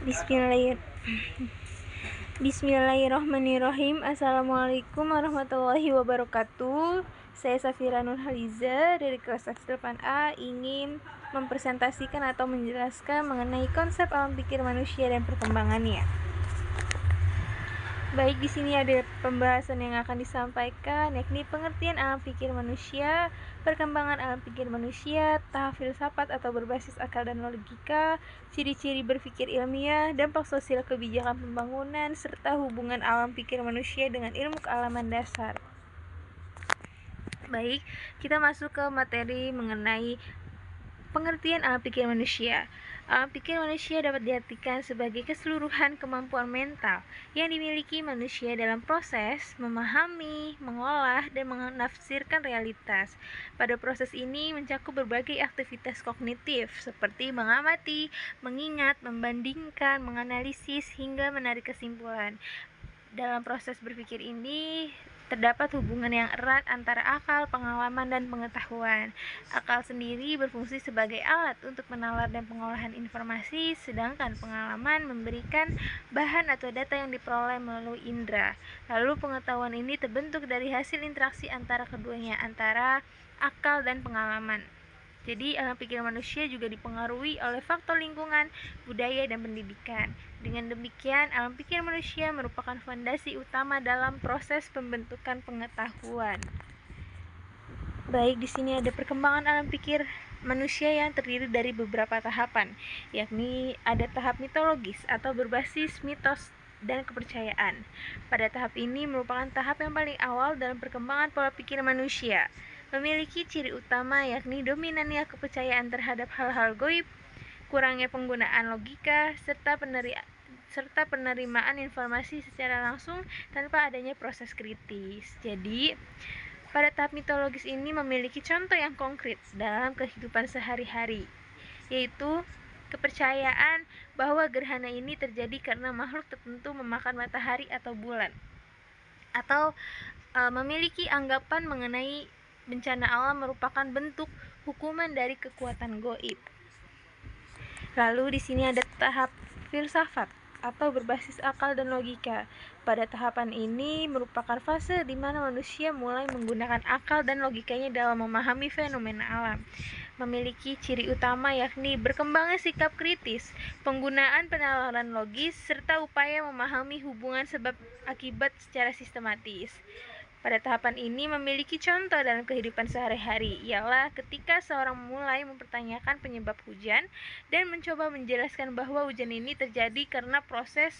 Bismillahirrahmanirrahim. Assalamualaikum warahmatullahi wabarakatuh. Saya Safira Nurhaliza dari kelas 8A ingin mempresentasikan atau menjelaskan mengenai konsep alam pikir manusia dan perkembangannya. Baik, di sini ada pembahasan yang akan disampaikan, yakni pengertian alam pikir manusia, perkembangan alam pikir manusia, tahap filsafat atau berbasis akal dan logika, ciri-ciri berpikir ilmiah, dampak sosial kebijakan pembangunan, serta hubungan alam pikir manusia dengan ilmu kealaman dasar. Baik, kita masuk ke materi mengenai pengertian alam pikir manusia. Alam pikir manusia dapat diartikan sebagai keseluruhan kemampuan mental yang dimiliki manusia dalam proses memahami, mengolah, dan menafsirkan realitas. Pada proses ini mencakup berbagai aktivitas kognitif seperti mengamati, mengingat, membandingkan, menganalisis, hingga menarik kesimpulan. Dalam proses berpikir ini terdapat hubungan yang erat antara akal, pengalaman, dan pengetahuan. Akal sendiri berfungsi sebagai alat untuk menalar dan pengolahan informasi, sedangkan pengalaman memberikan bahan atau data yang diperoleh melalui indera. Lalu pengetahuan ini terbentuk dari hasil interaksi antara keduanya, antara akal dan pengalaman. Jadi, alam pikir manusia juga dipengaruhi oleh faktor lingkungan, budaya, dan pendidikan. Dengan demikian, alam pikir manusia merupakan fondasi utama dalam proses pembentukan pengetahuan. Baik, di sini ada perkembangan alam pikir manusia yang terdiri dari beberapa tahapan, yakni ada tahap mitologis atau berbasis mitos dan kepercayaan. Pada tahap ini merupakan tahap yang paling awal dalam perkembangan pola pikir manusia. Memiliki ciri utama yakni dominannya kepercayaan terhadap hal-hal gaib, kurangnya penggunaan logika, serta penerimaan informasi secara langsung tanpa adanya proses kritis. Jadi, pada tahap mitologis ini memiliki contoh yang konkret dalam kehidupan sehari-hari, yaitu kepercayaan bahwa gerhana ini terjadi karena makhluk tertentu memakan matahari atau bulan, atau memiliki anggapan mengenai bencana alam merupakan bentuk hukuman dari kekuatan gaib. Lalu di sini ada tahap filsafat atau berbasis akal dan logika. Pada tahapan ini merupakan fase di mana manusia mulai menggunakan akal dan logikanya dalam memahami fenomena alam. Memiliki ciri utama yakni berkembangnya sikap kritis, penggunaan penalaran logis, serta upaya memahami hubungan sebab akibat secara sistematis. Pada tahapan ini memiliki contoh dalam kehidupan sehari-hari, ialah ketika seorang mulai mempertanyakan penyebab hujan dan mencoba menjelaskan bahwa hujan ini terjadi karena proses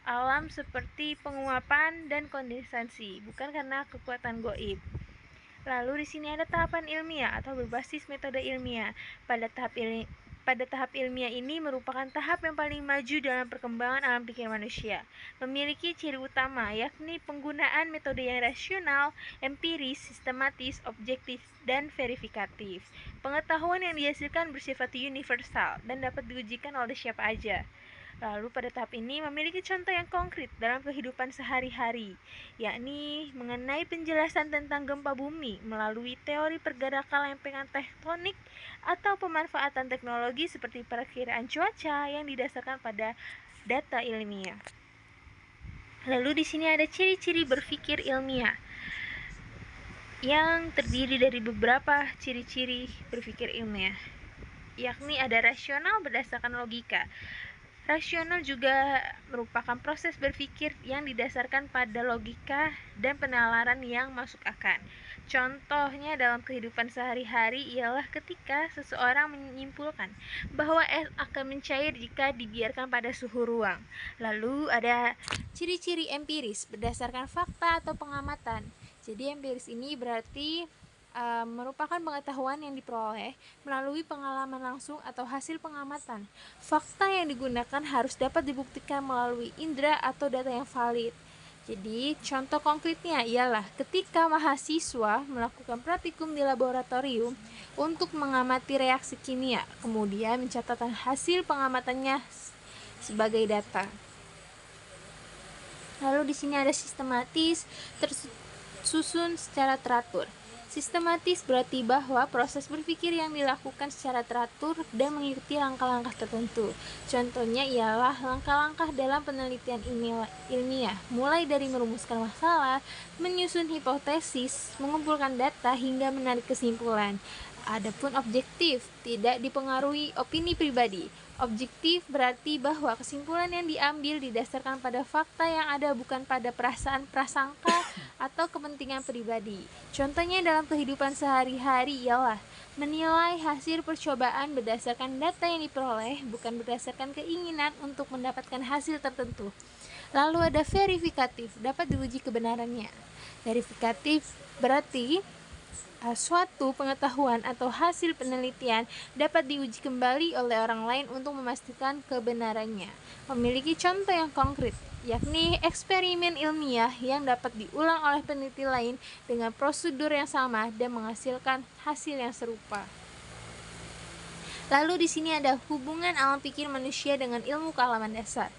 alam seperti penguapan dan kondensasi, bukan karena kekuatan gaib. Lalu di sini ada tahapan ilmiah atau berbasis metode ilmiah. Pada tahap ilmiah ini merupakan tahap yang paling maju dalam perkembangan alam pikir manusia. Memiliki ciri utama yakni penggunaan metode yang rasional, empiris, sistematis, objektif, dan verifikatif. Pengetahuan yang dihasilkan bersifat universal dan dapat diujikan oleh siapa aja. Lalu pada tahap ini memiliki contoh yang konkret dalam kehidupan sehari-hari, yakni mengenai penjelasan tentang gempa bumi melalui teori pergerakan lempengan tektonik atau pemanfaatan teknologi seperti perakiraan cuaca yang didasarkan pada data ilmiah. Lalu di sini ada ciri-ciri berpikir ilmiah yang terdiri dari beberapa ciri-ciri berpikir ilmiah, yakni ada rasional berdasarkan logika. Rasional juga merupakan proses berpikir yang didasarkan pada logika dan penalaran yang masuk akal. Contohnya dalam kehidupan sehari-hari ialah ketika seseorang menyimpulkan bahwa es akan mencair jika dibiarkan pada suhu ruang. Lalu ada ciri-ciri empiris berdasarkan fakta atau pengamatan. Jadi empiris ini berarti merupakan pengetahuan yang diperoleh melalui pengalaman langsung atau hasil pengamatan. Fakta yang digunakan harus dapat dibuktikan melalui indera atau data yang valid. Jadi, contoh konkretnya ialah ketika mahasiswa melakukan praktikum di laboratorium untuk mengamati reaksi kimia, kemudian mencatatkan hasil pengamatannya sebagai data. Lalu di sini ada sistematis, tersusun secara teratur. Sistematis berarti bahwa proses berpikir yang dilakukan secara teratur dan mengikuti langkah-langkah tertentu. Contohnya ialah langkah-langkah dalam penelitian ilmiah, mulai dari merumuskan masalah, menyusun hipotesis, mengumpulkan data, hingga menarik kesimpulan. Adapun objektif tidak dipengaruhi opini pribadi. Objektif berarti bahwa kesimpulan yang diambil didasarkan pada fakta yang ada, bukan pada perasaan prasangka atau kepentingan pribadi. Contohnya dalam kehidupan sehari-hari ialah menilai hasil percobaan berdasarkan data yang diperoleh, bukan berdasarkan keinginan untuk mendapatkan hasil tertentu. Lalu ada verifikatif, dapat diuji kebenarannya. Verifikatif berarti suatu pengetahuan atau hasil penelitian dapat diuji kembali oleh orang lain untuk memastikan kebenarannya. Memiliki contoh yang konkret, yakni eksperimen ilmiah yang dapat diulang oleh peneliti lain dengan prosedur yang sama dan menghasilkan hasil yang serupa. Lalu di sini ada hubungan alam pikir manusia dengan ilmu kealaman dasar.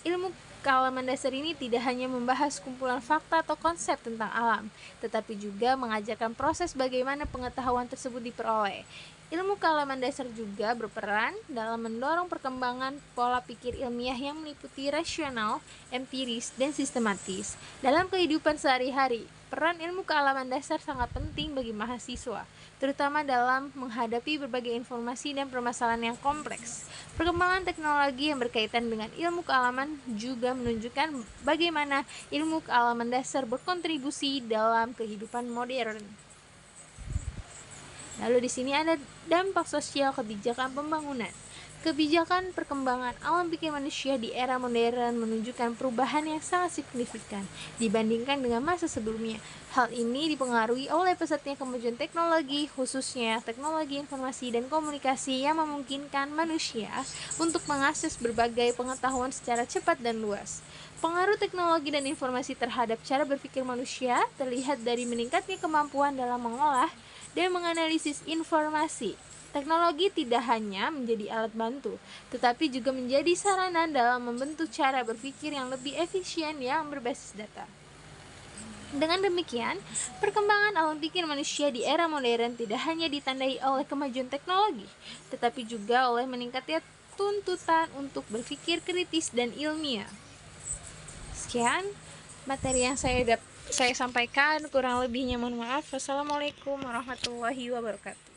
Ilmu kealaman dasar ini tidak hanya membahas kumpulan fakta atau konsep tentang alam, tetapi juga mengajarkan proses bagaimana pengetahuan tersebut diperoleh. Ilmu kealaman dasar juga berperan dalam mendorong perkembangan pola pikir ilmiah yang meliputi rasional, empiris, dan sistematis. Dalam kehidupan sehari-hari, peran ilmu kealaman dasar sangat penting bagi mahasiswa, terutama dalam menghadapi berbagai informasi dan permasalahan yang kompleks. Perkembangan teknologi yang berkaitan dengan ilmu kealaman juga menunjukkan bagaimana ilmu kealaman dasar berkontribusi dalam kehidupan modern. Lalu di sini ada dampak sosial kebijakan pembangunan. Kebijakan perkembangan alam pikir manusia di era modern menunjukkan perubahan yang sangat signifikan dibandingkan dengan masa sebelumnya. Hal ini dipengaruhi oleh pesatnya kemajuan teknologi, khususnya teknologi informasi dan komunikasi yang memungkinkan manusia untuk mengakses berbagai pengetahuan secara cepat dan luas. Pengaruh teknologi dan informasi terhadap cara berpikir manusia terlihat dari meningkatnya kemampuan dalam mengolah dan menganalisis informasi. Teknologi tidak hanya menjadi alat bantu, tetapi juga menjadi sarana dalam membentuk cara berpikir yang lebih efisien yang berbasis data. Dengan demikian, perkembangan alam pikir manusia di era modern tidak hanya ditandai oleh kemajuan teknologi, tetapi juga oleh meningkatnya tuntutan untuk berpikir kritis dan ilmiah. Sekian materi yang saya sampaikan, kurang lebihnya mohon maaf. Wassalamualaikum warahmatullahi wabarakatuh.